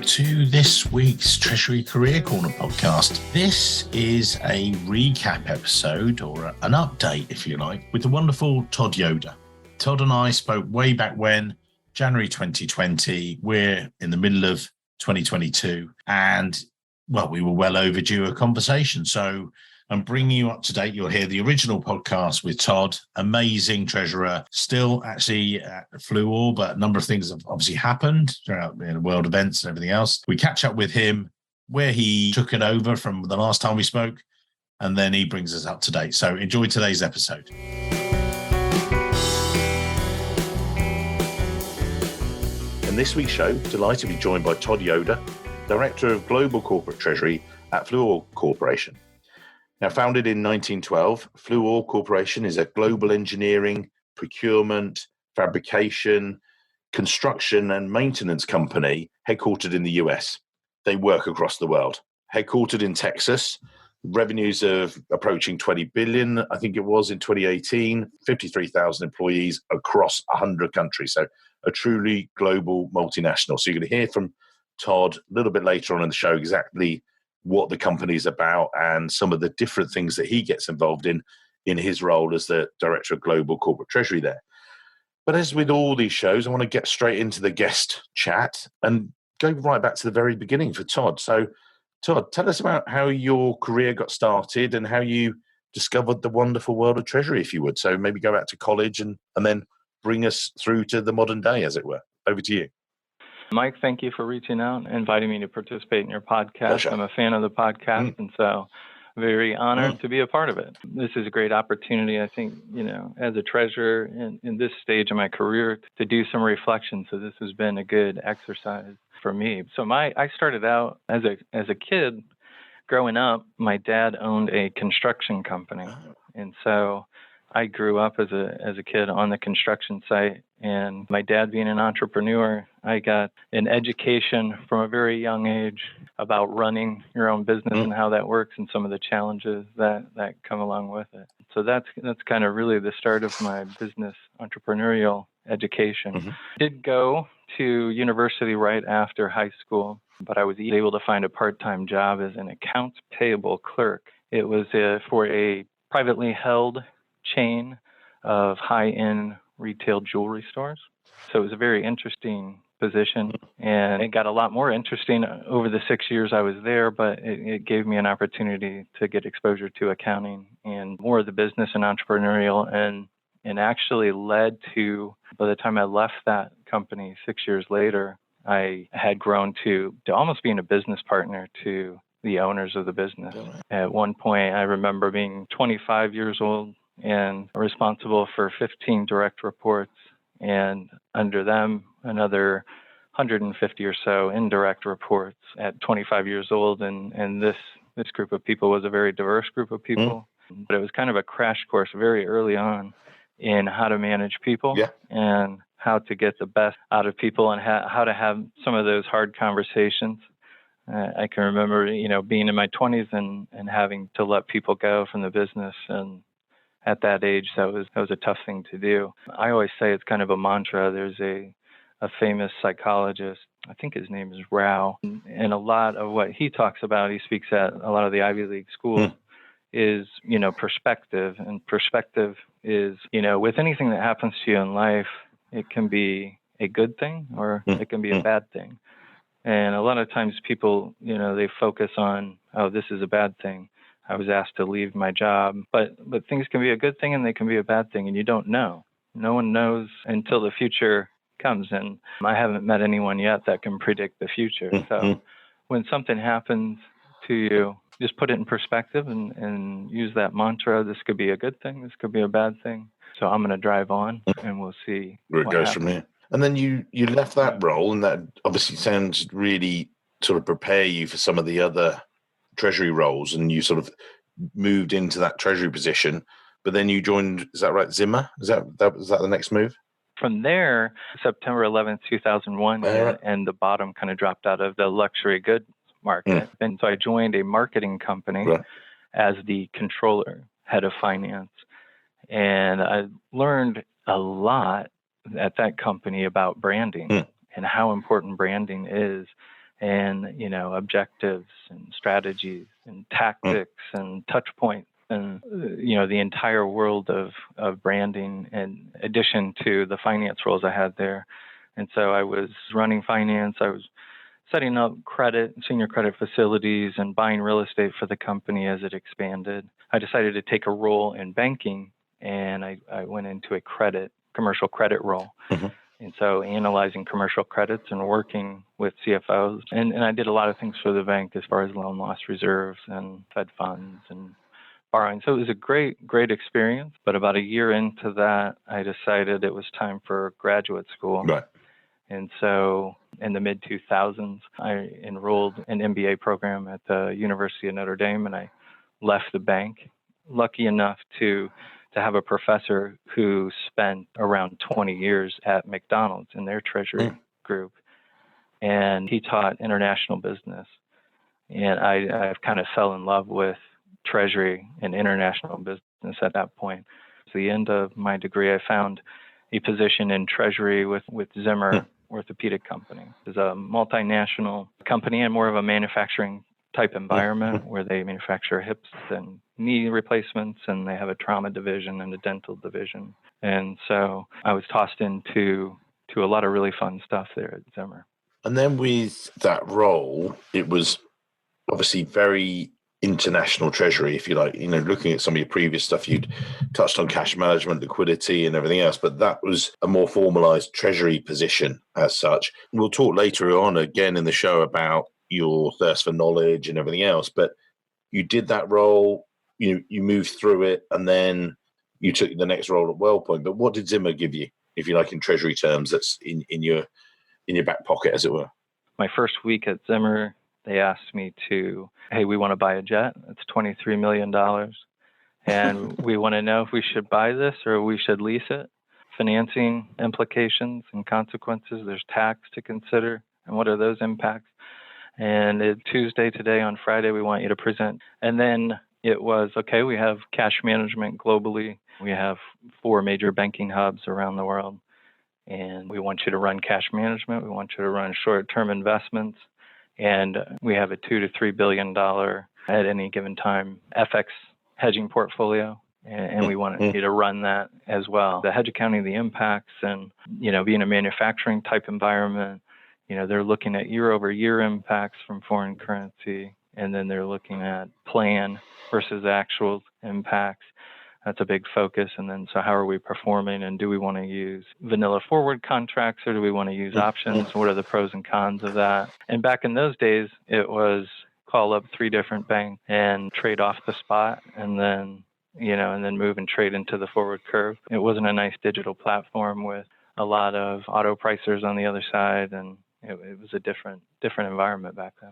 to this week's Treasury Career Corner podcast. This is a recap episode, or an update, if you like, with the wonderful Todd Yoder. Todd and I spoke way back when, January 2020. We're in the middle of 2022, and, well, we were well overdue a conversation. So I'm bringing you up to date. You'll hear the original podcast with Todd, amazing treasurer, still actually at Fluor, but a number of things have obviously happened throughout world events and everything else. We catch up with him where he took it over from the last time we spoke, and then he brings us up to date. So enjoy today's episode. In this week's show, delighted to be joined by Todd Yoder, Director of Global Corporate Treasury at Fluor Corporation. Now, founded in 1912, Fluor Corporation is a global engineering, procurement, fabrication, construction, and maintenance company headquartered in the US. They work across the world. Headquartered in Texas, revenues of approaching 20 billion, I think it was in 2018, 53,000 employees across 100 countries. So a truly global multinational. So you're going to hear from Todd a little bit later on in the show exactly what the company's about and some of the different things that he gets involved in his role as the Director of Global Corporate Treasury there. But as with all these shows, I want to get straight into the guest chat and go right back to the very beginning for Todd. So, Todd, tell us about how your career got started and how you discovered the wonderful world of Treasury, if you would. So maybe go back to college and then bring us through to the modern day, as it were. Over to you. Mike, thank you for reaching out and inviting me to participate in your podcast. Pleasure. I'm a fan of the podcast, and so very honored to be a part of it. This is a great opportunity, I think, as a treasurer in this stage of my career to do some reflection. So this has been a good exercise for me. So I started out as a kid growing up. My dad owned a construction company, and so I grew up as a kid on the construction site, and my dad being an entrepreneur, I got an education from a very young age about running your own business and how that works and some of the challenges that come along with it. So that's kind of really the start of my business entrepreneurial education. Did go to university right after high school, but I was able to find a part-time job as an accounts payable clerk. It was for a privately held chain of high-end retail jewelry stores. So it was a very interesting position, and it got a lot more interesting over the 6 years I was there, but it gave me an opportunity to get exposure to accounting and more of the business and entrepreneurial, and actually led to, by the time I left that company 6 years later, I had grown to almost being a business partner to the owners of the business. At one point, I remember being 25 years old and responsible for 15 direct reports, and under them, another 150 or so indirect reports at 25 years old. And this group of people was a very diverse group of people, but it was kind of a crash course very early on in how to manage people and how to get the best out of people and how to have some of those hard conversations. I can remember, being in my 20s and having to let people go from the business, and at that age, that was a tough thing to do. I always say it's kind of a mantra. There's a famous psychologist, I think his name is Rao, and a lot of what he talks about, he speaks at a lot of the Ivy League schools, is, perspective. And perspective is, with anything that happens to you in life, it can be a good thing or it can be a bad thing. And a lot of times people, they focus on, oh, this is a bad thing. I was asked to leave my job, but things can be a good thing and they can be a bad thing, and you don't know. No one knows until the future comes, and I haven't met anyone yet that can predict the future. So when something happens to you, just put it in perspective and use that mantra. This could be a good thing. This could be a bad thing. So I'm going to drive on, and we'll see where it goes happens from here. And then you left that role, and that obviously sounds really sort of prepare you for some of the other treasury roles, and you sort of moved into that treasury position, but then you joined, is that right, Zimmer? Was that the next move? From there, September 11th, 2001, and the bottom kind of dropped out of the luxury goods market. And so I joined a marketing company as the controller, head of finance. And I learned a lot at that company about branding and how important branding is and, objectives and strategies and tactics and touch points and, the entire world of branding in addition to the finance roles I had there. And so I was running finance. I was setting up senior credit facilities and buying real estate for the company as it expanded. I decided to take a role in banking, and I went into a commercial credit role. Mm-hmm. And so analyzing commercial credits and working with CFOs. And I did a lot of things for the bank as far as loan loss reserves and Fed funds and borrowing. So it was a great, great experience. But about a year into that, I decided it was time for graduate school. Right. And so in the mid-2000s, I enrolled in an MBA program at the University of Notre Dame, and I left the bank, lucky enough to have a professor who spent around 20 years at McDonald's in their treasury group. And he taught international business. And I've kind of fell in love with treasury and international business at that point. At the end of my degree, I found a position in treasury with Zimmer Orthopedic Company. It's a multinational company and more of a manufacturing type environment where they manufacture hips and knee replacements, and they have a trauma division and a dental division. And so I was tossed into a lot of really fun stuff there at Zimmer. And then with that role, it was obviously very international treasury, if you like, looking at some of your previous stuff, you'd touched on cash management, liquidity and everything else, but that was a more formalized treasury position as such. We'll talk later on again in the show about your thirst for knowledge and everything else, but you did that role, you moved through it, and then you took the next role at WellPoint. But what did Zimmer give you, if you like, in treasury terms, that's in your back pocket, as it were? My first week at Zimmer, they asked me hey, we want to buy a jet. It's $23 million. And we want to know if we should buy this or we should lease it. Financing implications and consequences. There's tax to consider. And what are those impacts? And it's Tuesday today. On Friday, we want you to present. And then it was, okay, we have cash management globally. We have 4 major banking hubs around the world. And we want you to run cash management. We want you to run short-term investments. And we have a $2 to $3 billion at any given time FX hedging portfolio. And we want you to run that as well. The hedge accounting, the impacts, and, being a manufacturing type environment, they're looking at year-over-year impacts from foreign currency, and then they're looking at plan versus actual impacts. That's a big focus. And then, so how are we performing, and do we want to use vanilla forward contracts, or do we want to use options? What are the pros and cons of that? And back in those days, it was call up 3 different banks and trade off the spot, and then move and trade into the forward curve. It wasn't a nice digital platform with a lot of auto pricers on the other side, and it was a different environment back then.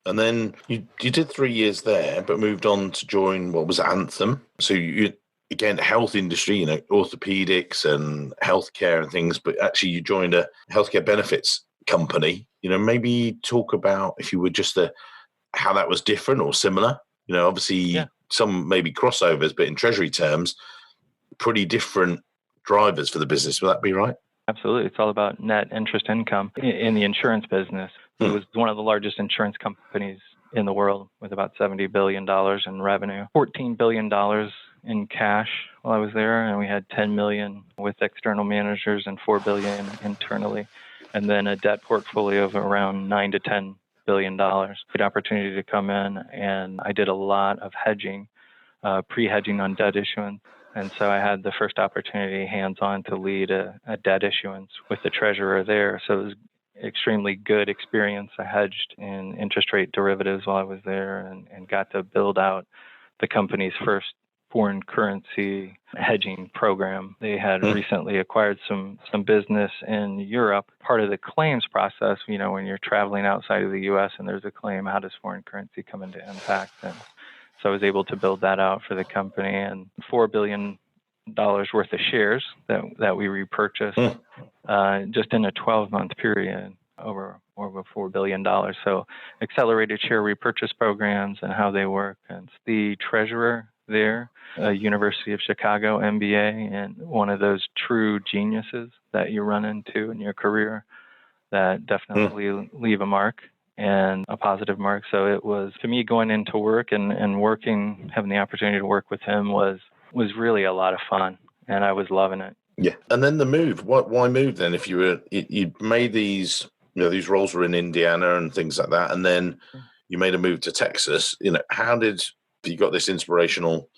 And then you did 3 years there, but moved on to join what was Anthem. So you, again, health industry, orthopedics and healthcare and things, but actually you joined a healthcare benefits company. Maybe talk about, if you would, just how that was different or similar. Obviously some maybe crossovers, but in treasury terms, pretty different drivers for the business. Would that be right? Absolutely. It's all about net interest income in the insurance business. It was one of the largest insurance companies in the world with about $70 billion in revenue, $14 billion in cash while I was there. And we had $10 million with external managers and $4 billion internally. And then a debt portfolio of around $9 to $10 billion. Good opportunity to come in. And I did a lot of hedging, pre-hedging on debt issuance. And so I had the first opportunity hands-on to lead a debt issuance with the treasurer there. So it was extremely good experience. I hedged in interest rate derivatives while I was there and got to build out the company's first foreign currency hedging program. They had recently acquired some business in Europe. Part of the claims process, when you're traveling outside of the U.S. and there's a claim, how does foreign currency come into impact? And so I was able to build that out for the company, and $4 billion worth of shares that we repurchased just in a 12-month period, over $4 billion. So accelerated share repurchase programs and how they work. And the treasurer there, University of Chicago MBA, and one of those true geniuses that you run into in your career that definitely leave a mark. and a positive mark. So it was, to me, going into work and working, having the opportunity to work with him was really a lot of fun, and I was loving it. Yeah. And then the move, why move then? If you made these, these roles were in Indiana and things like that, and then you made a move to Texas, how did you got this inspirational,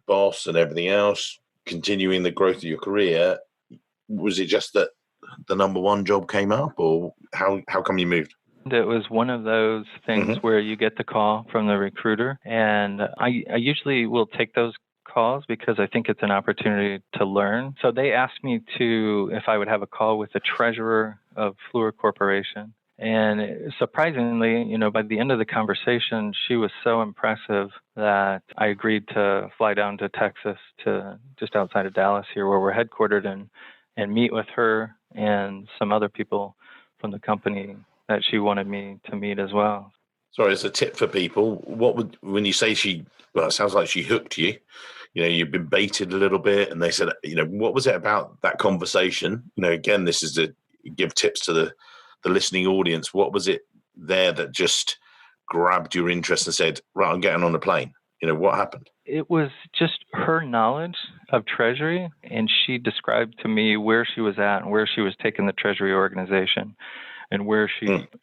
boss and everything else, continuing the growth of your career? Was it just that the number one job came up, or how come you moved? It was one of those things where you get the call from the recruiter, and I usually will take those calls because I think it's an opportunity to learn. So they asked me if I would have a call with the treasurer of Fluor Corporation. And surprisingly, by the end of the conversation, she was so impressive that I agreed to fly down to Texas, to just outside of Dallas here, where we're headquartered, and meet with her and some other people from the company that she wanted me to meet as well. Sorry, as a tip for people, when you say it sounds like she hooked you, you've been baited a little bit, and they said, what was it about that conversation? Again, this is to give tips to the listening audience. What was it there that just grabbed your interest and said, right, I'm getting on the plane? What happened? It was just her knowledge of Treasury, and she described to me where she was at and where she was taking the Treasury organization, and where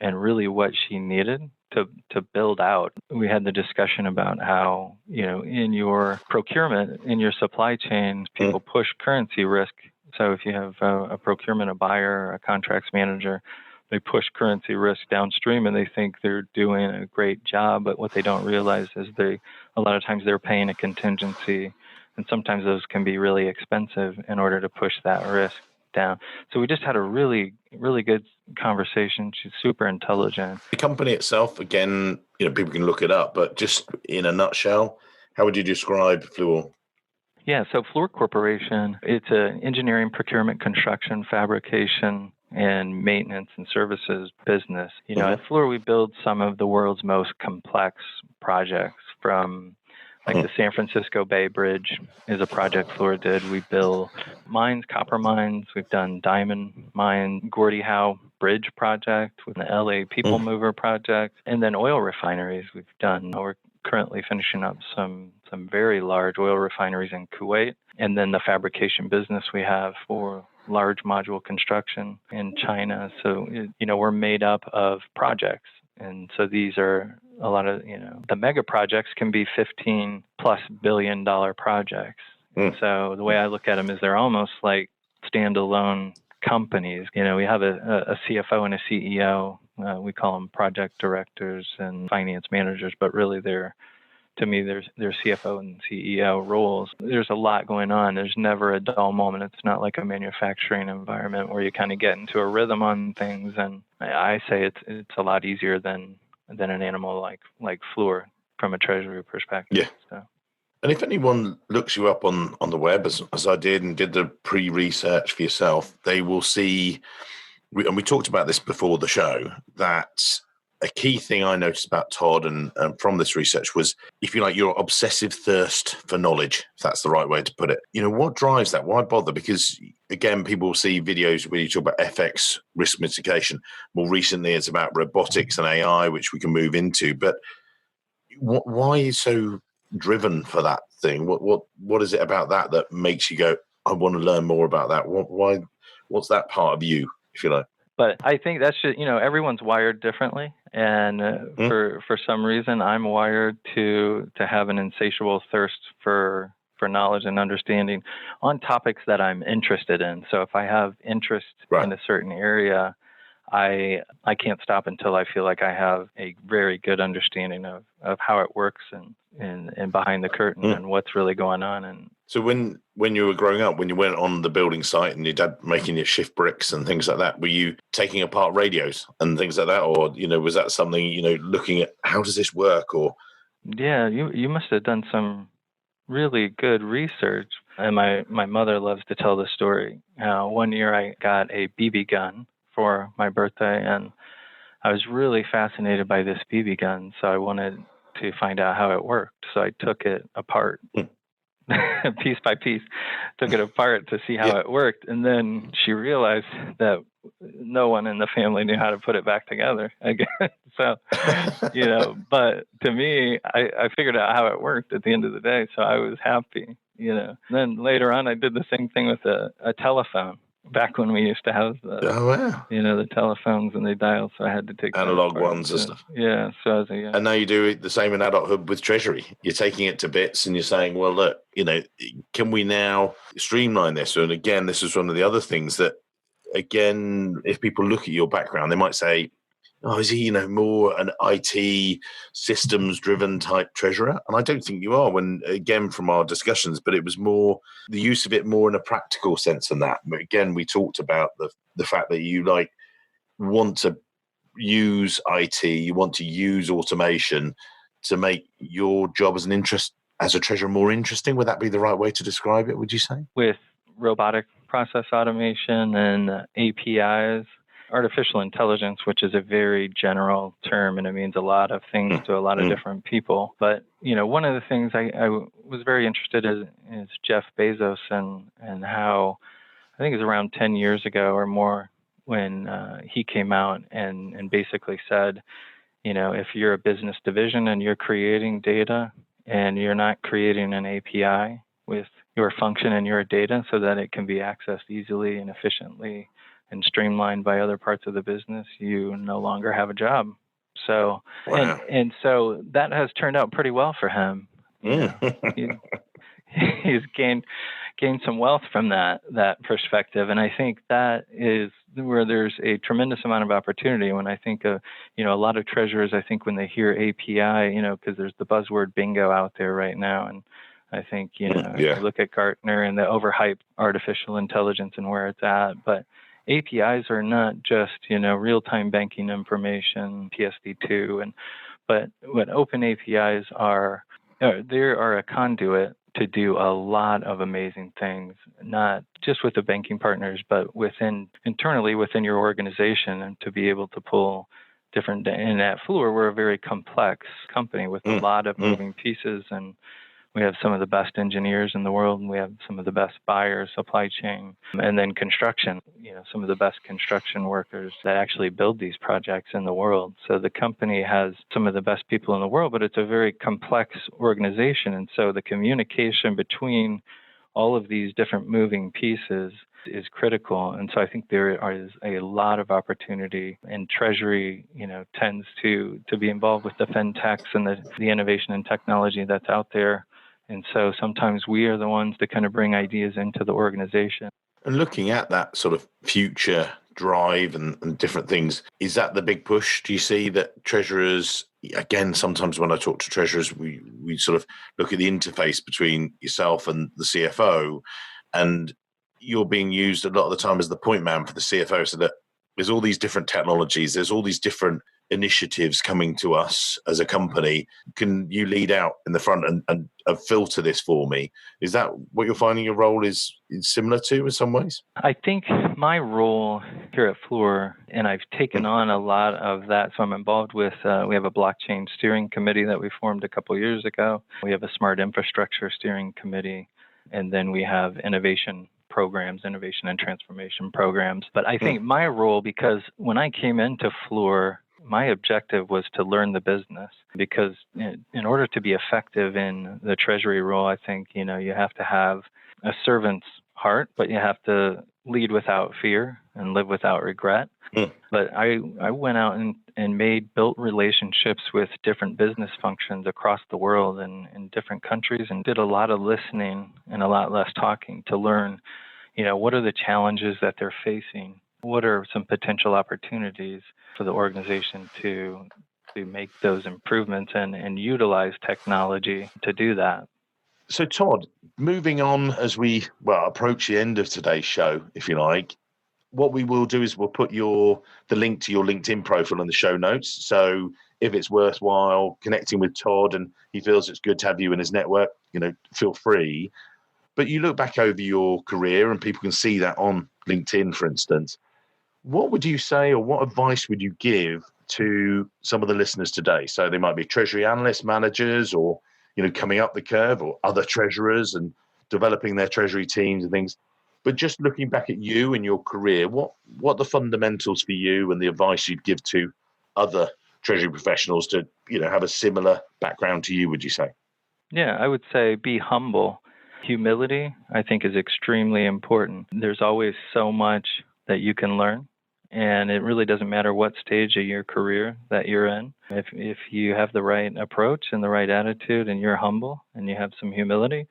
and really what she needed to build out. We had the discussion about how, in your procurement, in your supply chain, people push currency risk. So if you have a procurement, a buyer, a contracts manager, they push currency risk downstream, and they think they're doing a great job, but what they don't realize is a lot of times they're paying a contingency, and sometimes those can be really expensive in order to push that risk down. So we just had a really, really good conversation. She's super intelligent. The company itself, again, people can look it up, but just in a nutshell, how would you describe Fluor? Yeah, so Fluor Corporation, it's an engineering, procurement, construction, fabrication, and maintenance and services business. At Fluor, we build some of the world's most complex projects, from like the San Francisco Bay Bridge is a project Fluor did. We build mines, copper mines. We've done diamond mine, Gordie Howe Bridge project with the LA People Mover project, and then oil refineries we've done. We're currently finishing up some very large oil refineries in Kuwait, and then the fabrication business we have for large module construction in China. So, we're made up of projects. And so these are a lot of, the mega projects can be $15+ billion projects. So the way I look at them is they're almost like standalone companies. We have a CFO and a CEO. We call them project directors and finance managers, but really they're CFO and CEO roles. There's a lot going on. There's never a dull moment. It's not like a manufacturing environment where you kind of get into a rhythm on things. And I say it's a lot easier than an animal like Fluor from a treasury perspective. Yeah. So. And if anyone looks you up on the web, as I did and did the pre-research for yourself, they will see, and we talked about this before the show, that a key thing I noticed about Todd and from this research was, if you like, your obsessive thirst for knowledge, if that's the right way to put it. What drives that? Why bother? Because, again, people see videos where you talk about FX risk mitigation. More recently, it's about robotics and AI, which we can move into. But why are you so driven for that thing? What is it about that makes you go, I want to learn more about that? What's that part of you, if you like? But I think that's just, everyone's wired differently. And for some reason, I'm wired to have an insatiable thirst for knowledge and understanding on topics that I'm interested in. So if I have interest in a certain area, I can't stop until I feel like I have a very good understanding of how it works and behind the curtain and what's really going on. And so when you were growing up, when you went on the building site and your dad making your shift bricks and things like that, were you taking apart radios and things like that? Or, was that something, looking at how does this work? Or yeah, you must have done some really good research. And my mother loves to tell the story. One year I got a BB gun for my birthday, and I was really fascinated by this BB gun, so I wanted to find out how it worked. So I took it apart piece by piece, took it apart to see how it worked. And then she realized that no one in the family knew how to put it back together again. So, but to me, I figured out how it worked at the end of the day. So I was happy, Then later on, I did the same thing with a telephone back when we used to have the telephones and they dialed. So I had to take analog ones and stuff. Yeah. So as and now you do the same in adulthood with Treasury. You're taking it to bits and you're saying, well, look, can we now streamline this? And again, this is one of the other things that, again, if people look at your background, they might say, oh, is he, more an IT systems-driven type treasurer? And I don't think you are, again, from our discussions, but it was more the use of it more in a practical sense than that. But again, we talked about the fact that you want to use IT, you want to use automation to make your job as a treasurer more interesting. Would that be the right way to describe it, would you say? With robotic process automation and APIs, artificial intelligence, which is a very general term, and it means a lot of things to a lot of different people. But, one of the things I was very interested in is Jeff Bezos and how, I think it was around 10 years ago or more, when he came out and basically said, if you're a business division and you're creating data and you're not creating an API with your function and your data so that it can be accessed easily and efficiently and streamlined by other parts of the business, you no longer have a job. So, wow. and so that has turned out pretty well for him. He's gained some wealth from that perspective. And I think that is where there's a tremendous amount of opportunity. When I think of, a lot of treasurers, I think when they hear API, because there's the buzzword bingo out there right now. And I think, if you look at Gartner and the overhyped artificial intelligence and where it's at, but APIs are not just, real-time banking information, PSD2, but what open APIs are, they are a conduit to do a lot of amazing things, not just with the banking partners, but internally within your organization, and to be able to pull different. And at Fluor, we're a very complex company with a lot of moving pieces, and we have some of the best engineers in the world, and we have some of the best buyers, supply chain, and then construction, some of the best construction workers that actually build these projects in the world. So the company has some of the best people in the world, but it's a very complex organization. And so the communication between all of these different moving pieces is critical. And so I think there is a lot of opportunity, and Treasury, tends to be involved with the fintechs and the innovation and technology that's out there. And so sometimes we are the ones that kind of bring ideas into the organization. And looking at that sort of future drive and different things, is that the big push? Do you see that treasurers, again, sometimes when I talk to treasurers, we sort of look at the interface between yourself and the CFO, and you're being used a lot of the time as the point man for the CFO, so that there's all these different technologies, there's all these different initiatives coming to us as a company. Can you lead out in the front and filter this for me? Is that what you're finding your role is similar to in some ways? I think my role here at Fluor, and I've taken on a lot of that. So I'm involved with, we have a blockchain steering committee that we formed a couple of years ago. We have a smart infrastructure steering committee, and then we have innovation and transformation programs. But I think my role, because when I came into Fluor, my objective was to learn the business, because in order to be effective in the treasury role, I think, you have to have a servant's heart, but you have to lead without fear and live without regret. But I went out and built relationships with different business functions across the world and in different countries, and did a lot of listening and a lot less talking to learn, what are the challenges that they're facing? What are some potential opportunities for the organization to make those improvements and utilize technology to do that? So, Todd, moving on as we approach the end of today's show, if you like, what we will do is we'll put the link to your LinkedIn profile in the show notes. So if it's worthwhile connecting with Todd and he feels it's good to have you in his network, feel free. But you look back over your career and people can see that on LinkedIn, for instance. What would you say, or what advice would you give to some of the listeners today? So they might be treasury analysts, managers, or, coming up the curve, or other treasurers and developing their treasury teams and things. But just looking back at you and your career, what are the fundamentals for you and the advice you'd give to other treasury professionals to, have a similar background to you, would you say? Yeah, I would say be humble. Humility, I think, is extremely important. There's always so much that you can learn, and it really doesn't matter what stage of your career that you're in. If you have the right approach and the right attitude and you're humble and you have some humility,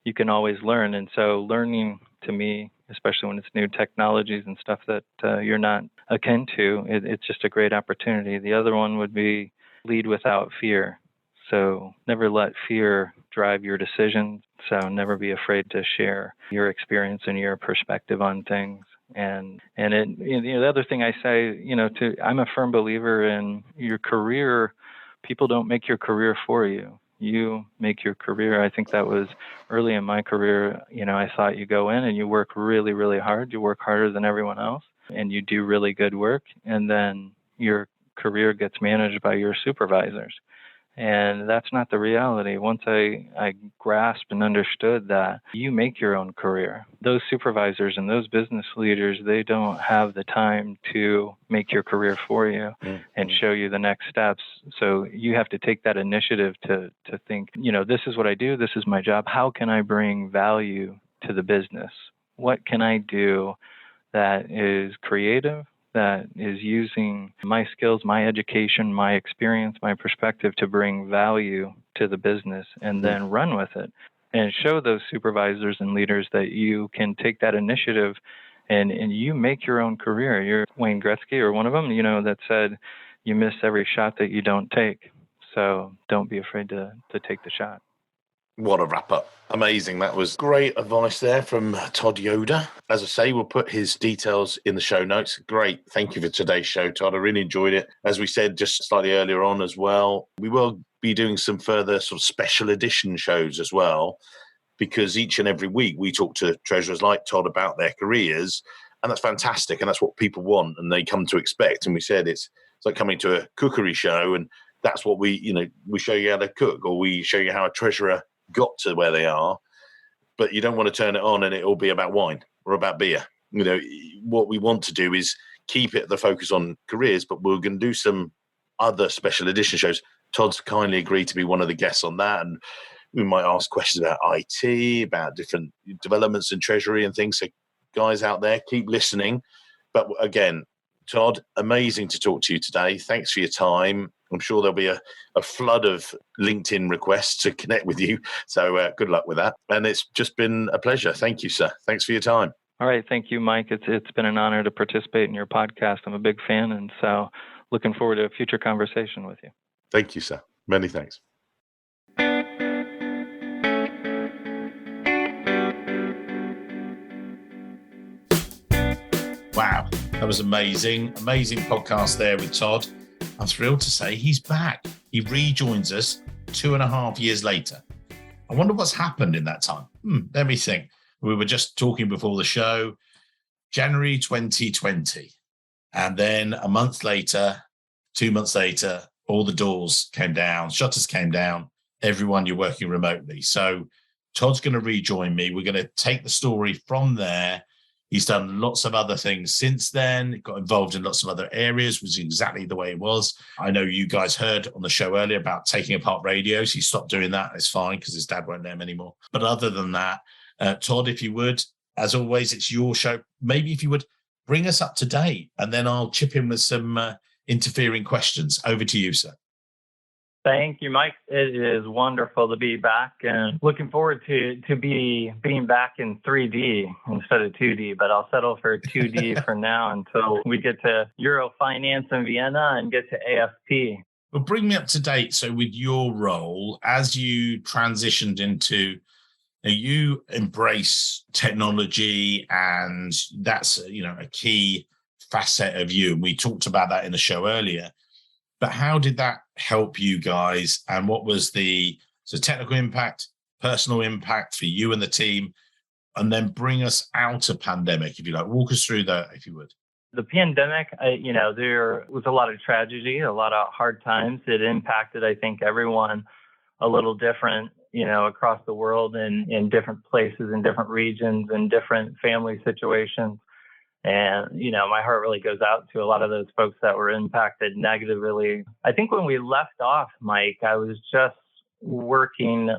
you can always learn. And so learning, to me, especially when it's new technologies and stuff that you're not akin to, it's just a great opportunity. The other one would be lead without fear. So never let fear drive your decisions. So never be afraid to share your experience and your perspective on things. And the other thing I say, I'm a firm believer in your career. People don't make your career for you. You make your career. I think that was early in my career. I thought you go in and you work really, really hard. You work harder than everyone else and you do really good work. And then your career gets managed by your supervisors. And that's not the reality. Once I grasped and understood that you make your own career, those supervisors and those business leaders, they don't have the time to make your career for you and show you the next steps. So you have to take that initiative to think, this is what I do, this is my job. How can I bring value to the business? What can I do that is creative, that is using my skills, my education, my experience, my perspective to bring value to the business, and then run with it and show those supervisors and leaders that you can take that initiative and you make your own career. You're Wayne Gretzky or one of them, that said, you miss every shot that you don't take. So don't be afraid to take the shot. What a wrap up. Amazing. That was great advice there from Todd Yoder. As I say, we'll put his details in the show notes. Great. Thank you for today's show, Todd. I really enjoyed it. As we said just slightly earlier on as well, we will be doing some further sort of special edition shows as well, because each and every week we talk to treasurers like Todd about their careers, and that's fantastic. And that's what people want and they come to expect. And we said it's like coming to a cookery show, and that's what we show you how to cook, or we show you how a treasurer got to where they are, but you don't want to turn it on and it'll be about wine or about beer. What we want to do is keep it the focus on careers, but we're going to do some other special edition shows. Todd's kindly agreed to be one of the guests on that, and we might ask questions about IT, about different developments in treasury and things. So guys out there, keep listening. But again, Todd, amazing to talk to you today. Thanks for your time. I'm sure there'll be a flood of LinkedIn requests to connect with you. So good luck with that. And it's just been a pleasure. Thank you, sir. Thanks for your time. All right. Thank you, Mike. It's been an honor to participate in your podcast. I'm a big fan. And so looking forward to a future conversation with you. Thank you, sir. Many thanks. Wow. That was amazing. Amazing podcast there with Todd. I'm thrilled to say he's back. He rejoins us 2.5 years later. I wonder what's happened in that time. Let me think. We were just talking before the show, January 2020. And then a month later, 2 months later, all the doors came down, shutters came down, everyone, you're working remotely. So Todd's going to rejoin me. We're going to take the story from there. He's done lots of other things since then, got involved in lots of other areas, was exactly the way it was. I know you guys heard on the show earlier about taking apart radios. He stopped doing that. It's fine because his dad won't let him anymore. But other than that, Todd, if you would, as always, it's your show. Maybe if you would bring us up to date, and then I'll chip in with some interfering questions. Over to you, sir. Thank you, Mike. It is wonderful to be back, and looking forward to being back in 3D instead of 2D, but I'll settle for 2D for now until we get to Euro Finance in Vienna and get to AFP. Well, bring me up to date. So with your role, as you transitioned into, you embrace technology, and that's, a key facet of you. And we talked about that in the show earlier. But how did that help you guys? And what was the technical impact, personal impact for you and the team? And then bring us out of pandemic, if you like. Walk us through that, if you would. The pandemic, there was a lot of tragedy, a lot of hard times. It impacted, I think, everyone a little different. across the world in different places, in different regions, in different family situations. And, my heart really goes out to a lot of those folks that were impacted negatively. I think when we left off, Mike, I was just launching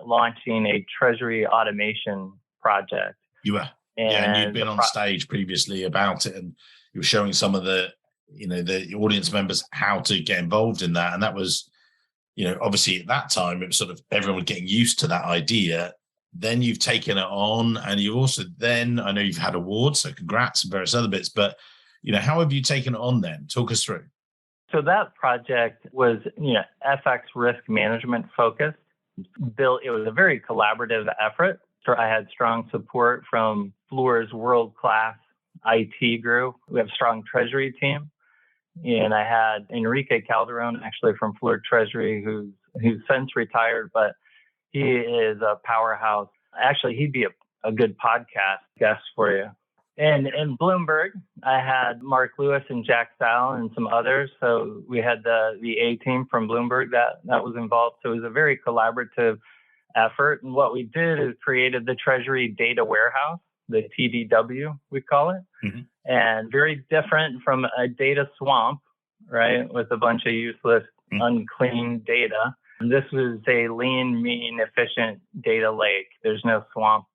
a treasury automation project. You were. And you'd been on stage previously about it, and you were showing some of the audience members how to get involved in that. And that was, obviously at that time, it was sort of everyone getting used to that idea. Then you've taken it on, and you've also I know you've had awards, so congrats and various other bits, but, how have you taken it on then? Talk us through. So that project was, FX risk management focused. It was a very collaborative effort. So I had strong support from Fluor's world-class IT group. We have a strong treasury team. And I had Enrique Calderon, actually from Fluor Treasury, who's since retired, but he is a powerhouse. Actually, he'd be a good podcast guest for you. And in Bloomberg, I had Mark Lewis and Jack Sal and some others. So we had the A team from Bloomberg that was involved. So it was a very collaborative effort. And what we did is created the Treasury Data Warehouse, the TDW, we call it. Mm-hmm. And very different from a data swamp, right, with a bunch of useless, unclean data. And this was a lean, mean, efficient data lake. There's no swamp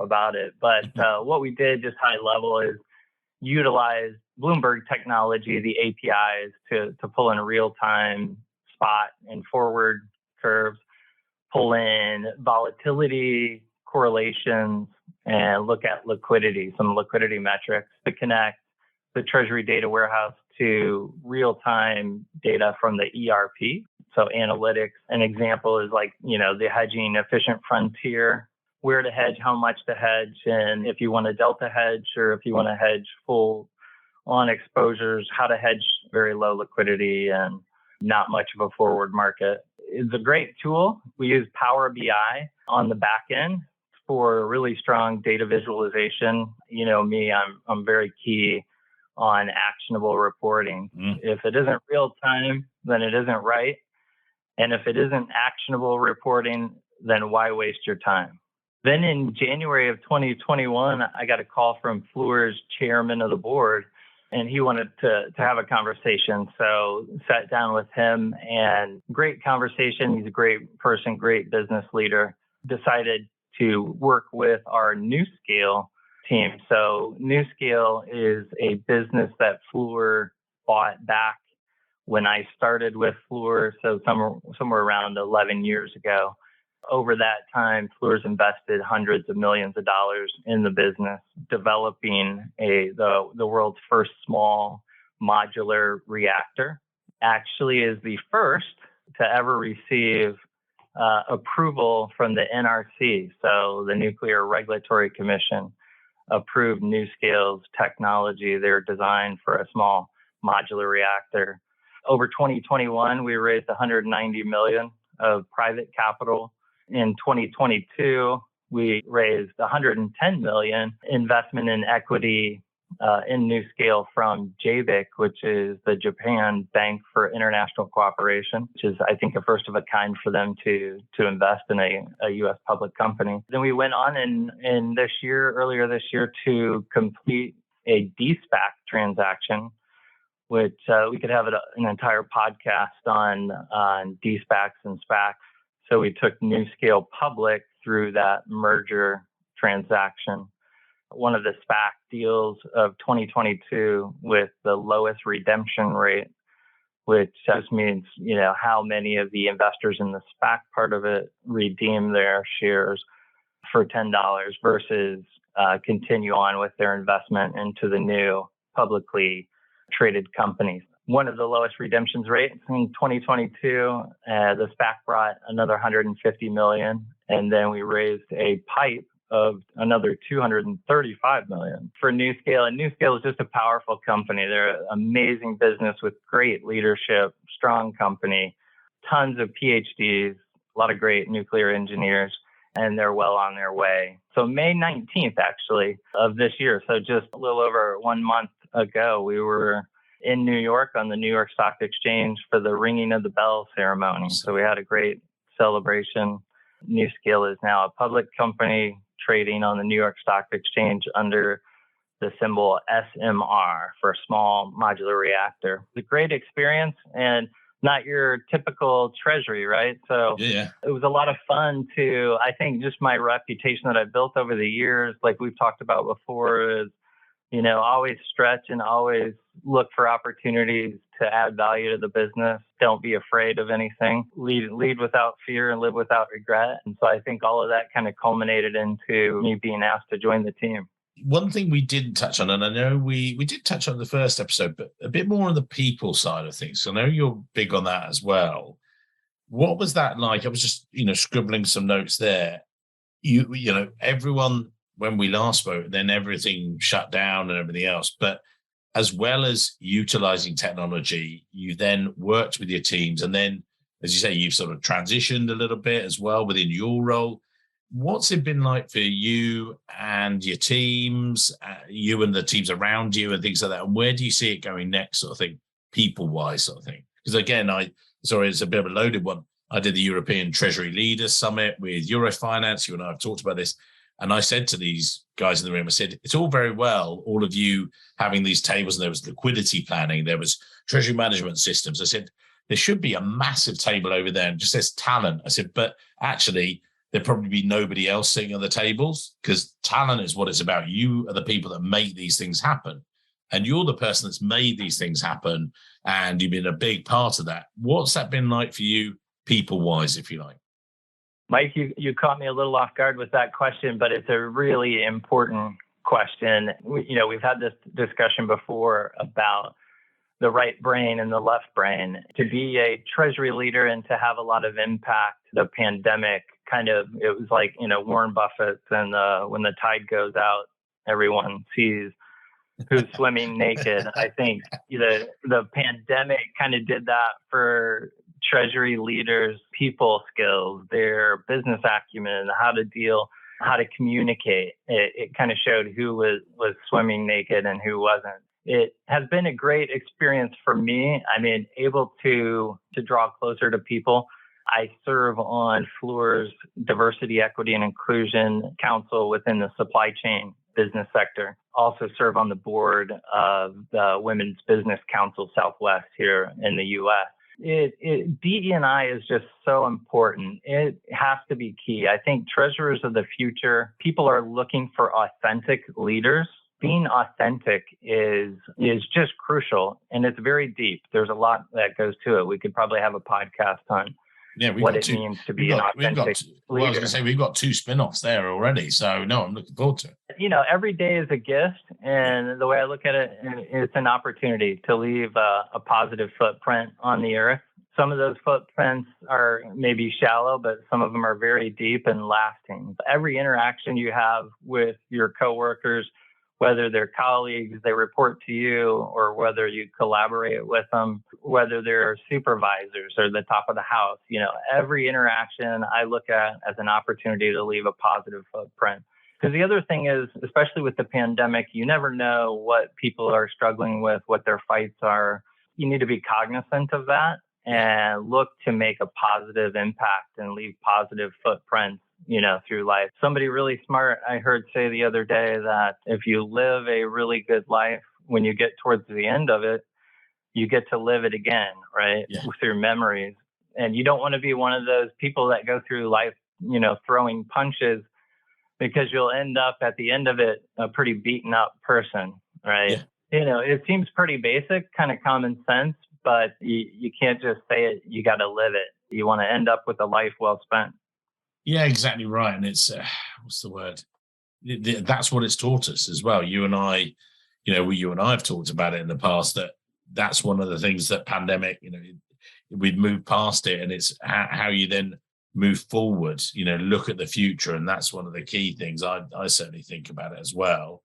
about it. But what we did, just high level, is utilize Bloomberg technology, the APIs, to pull in real-time spot and forward curves, pull in volatility, correlations, and look at liquidity, some liquidity metrics to connect the Treasury Data Warehouse to real-time data from the ERP. So analytics, an example is like, the hedging efficient frontier, where to hedge, how much to hedge, and if you want a delta hedge or if you want to hedge full on exposures, how to hedge very low liquidity and not much of a forward market. It's a great tool. We use Power BI on the back end for really strong data visualization. Me, I'm very key on actionable reporting. If it isn't real time, then it isn't right. And if it isn't actionable reporting, then why waste your time? Then in January of 2021, I got a call from Fluor's chairman of the board, and he wanted to have a conversation. So sat down with him, and great conversation. He's a great person, great business leader. Decided to work with our NewScale team. So NewScale is a business that Fluor bought back when I started with Fluor, so somewhere around 11 years ago. Over that time, Fluor's invested hundreds of millions of dollars in the business, developing the world's first small modular reactor. Actually is the first to ever receive approval from the NRC, so the Nuclear Regulatory Commission approved NewScale's technology. They're designed for a small modular reactor. Over 2021, we raised $190 million of private capital. In 2022, we raised $110 million investment in equity in NewScale from JBIC, which is the Japan Bank for International Cooperation, which is, I think, a first of a kind for them to invest in a U.S. public company. Then we went on earlier this year, to complete a de-SPAC transaction, which we could have an entire podcast on de-SPACs and SPACs. So we took NewScale public through that merger transaction. One of the SPAC deals of 2022 with the lowest redemption rate, which just means, how many of the investors in the SPAC part of it redeem their shares for $10 versus continue on with their investment into the new publicly traded companies. One of the lowest redemptions rates in 2022, the SPAC brought another $150 million, and then we raised a PIPE of another $235 million for NewScale. And NewScale is just a powerful company. They're an amazing business with great leadership, strong company, tons of PhDs, a lot of great nuclear engineers, and they're well on their way. So May 19th, actually, of this year, so just a little over 1 month ago, we were in New York on the New York Stock Exchange for the ringing of the bell ceremony. So we had a great celebration NewScale is now a public company trading on the New York Stock Exchange under the symbol SMR for small modular reactor. It's a great experience and not your typical treasury, right? So yeah. It was a lot of fun to, I think, just my reputation that I've built over the years, like we've talked about before, is, always stretch and always look for opportunities to add value to the business. Don't be afraid of anything. Lead without fear and live without regret. And so I think all of that kind of culminated into me being asked to join the team. One thing we didn't touch on, and I know we did touch on the first episode, but a bit more on the people side of things. So I know you're big on that as well. What was that like? I was just, scribbling some notes there. Everyone, when we last spoke, then everything shut down and everything else. But as well as utilizing technology, you then worked with your teams. And then, as you say, you've sort of transitioned a little bit as well within your role. What's it been like for you and your teams, you and the teams around you and things like that? And where do you see it going next, sort of thing, people-wise sort of thing? Because again, it's a bit of a loaded one. I did the European Treasury Leaders Summit with Eurofinance. You and I have talked about this. And I said to these guys in the room, I said, it's all very well, all of you having these tables, and there was liquidity planning, there was treasury management systems. I said, there should be a massive table over there and just says talent. I said, but actually, there'd probably be nobody else sitting on the tables, because talent is what it's about. You are the people that make these things happen. And you're the person that's made these things happen. And you've been a big part of that. What's that been like for you, people-wise, if you like? Mike, you caught me a little off guard with that question, but it's a really important question. We've had this discussion before about the right brain and the left brain. To be a treasury leader and to have a lot of impact, the pandemic it was like, Warren Buffett and when the tide goes out, everyone sees who's swimming naked. I think the pandemic kind of did that for treasury leaders, people skills, their business acumen, how to communicate. It kind of showed who was swimming naked and who wasn't. It has been a great experience for me. I mean, able to draw closer to people. I serve on Fluor's Diversity, Equity, and Inclusion Council within the supply chain business sector. Also serve on the board of the Women's Business Council Southwest here in the U.S. DE&I is just so important. It has to be key. I think treasurers of the future, people are looking for authentic leaders. Being authentic is just crucial, and it's very deep. There's a lot that goes to it. We could probably have a podcast on what it means to be an authentic leader. Well, I was going to say, we've got 2 spin-offs there already. So, no, I'm looking forward to it. Every day is a gift. And the way I look at it, it's an opportunity to leave a positive footprint on the earth. Some of those footprints are maybe shallow, but some of them are very deep and lasting. Every interaction you have with your coworkers, whether they're colleagues, they report to you, or whether you collaborate with them, whether they're supervisors or the top of the house, every interaction I look at as an opportunity to leave a positive footprint. Because the other thing is, especially with the pandemic, you never know what people are struggling with, what their fights are. You need to be cognizant of that and look to make a positive impact and leave positive footprints through life. Somebody really smart I heard say the other day that if you live a really good life, when you get towards the end of it, you get to live it again, right? Yeah. Through memories. And you don't want to be one of those people that go through life, throwing punches, because you'll end up at the end of it a pretty beaten up person, right? Yeah. It seems pretty basic, kind of common sense, but you can't just say it. You got to live it. You want to end up with a life well spent. Yeah, exactly right. And it's, what's the word? That's what it's taught us as well. You and I have talked about it in the past, that's one of the things that pandemic, we've moved past it, and it's how you then move forward, look at the future. And that's one of the key things I certainly think about it as well.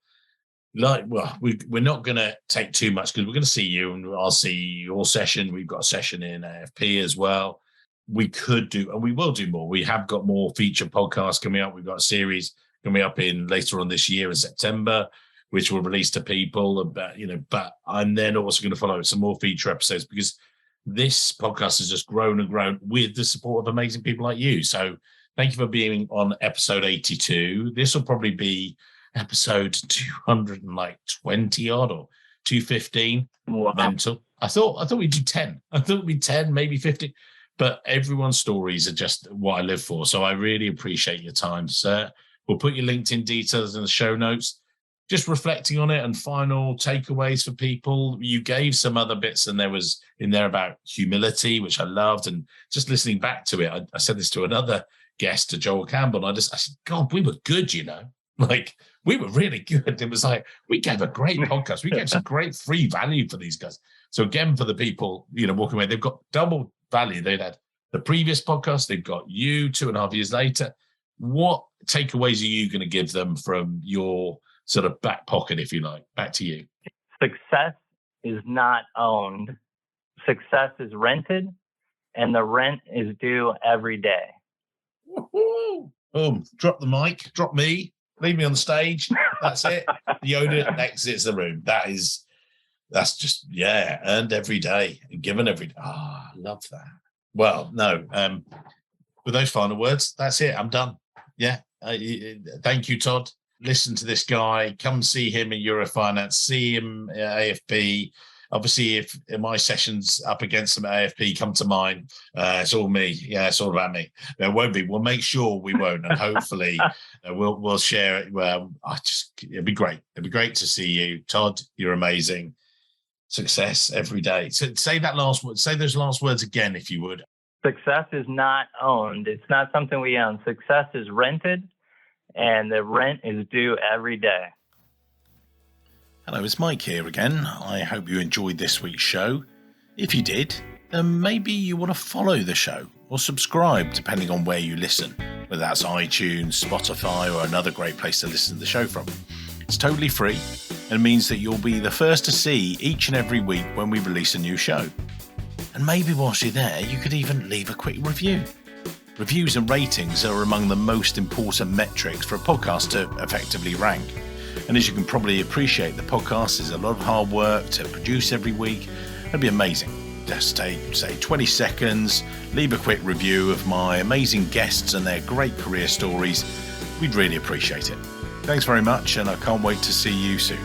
We're not going to take too much, because we're going to see you and I'll see your session. We've got a session in AFP as well. We could do, and we will do more. We have got more feature podcasts coming up. We've got a series coming up in later on this year in September, which will release to people about, but I'm then also going to follow some more feature episodes, because this podcast has just grown and grown with the support of amazing people like you. So Thank you for being on episode 82. This will probably be episode 220 odd or 215. Wow. Mental. I thought we'd do 10. I thought we'd 10, maybe 50. But everyone's stories are just what I live for. So I really appreciate your time, sir. We'll put your LinkedIn details in the show notes. Just reflecting on it and final takeaways for people. You gave some other bits, and there was in there about humility, which I loved. And just listening back to it, I said this to another guest, to Joel Campbell, and I said, God, we were good, Like, we were really good. It was like, we gave a great podcast. We gave some great free value for these guys. So again, for the people, walking away, they've got double value. They'd had the previous podcast. They've got you 2.5 years later. What takeaways are you going to give them from your sort of back pocket, if you like? Back to you. Success is not owned. Success is rented, and the rent is due every day. Woo-hoo. Boom. Drop the mic. Drop me. Leave me on the stage. That's it. Yoda exits the room. That's just, earned every day and given every day. I love that. Well, no. With those final words, that's it. I'm done. Yeah. Thank you, Todd. Listen to this guy. Come see him in Eurofinance. See him at AFP. Obviously, if my session's up against them at AFP, come to mine. It's all me. Yeah, it's all about me. There won't be. We'll make sure we won't, and hopefully we'll share it. It'd be great. It'd be great to see you, Todd. You're amazing. Success every day. So say that last word. Say those last words again, if you would. Success is not owned. It's not something we own. Success is rented, and the rent is due every day. Hello, it's Mike here again. I hope you enjoyed this week's show. If you did, then maybe you want to follow the show or subscribe, depending on where you listen, whether that's iTunes, Spotify, or another great place to listen to the show from. It's totally free and means that you'll be the first to see each and every week when we release a new show. And maybe whilst you're there, you could even leave a quick review. Reviews and ratings are among the most important metrics for a podcast to effectively rank. And as you can probably appreciate, the podcast is a lot of hard work to produce every week. It'd be amazing. Just take, say, 20 seconds, leave a quick review of my amazing guests and their great career stories. We'd really appreciate it. Thanks very much, and I can't wait to see you soon.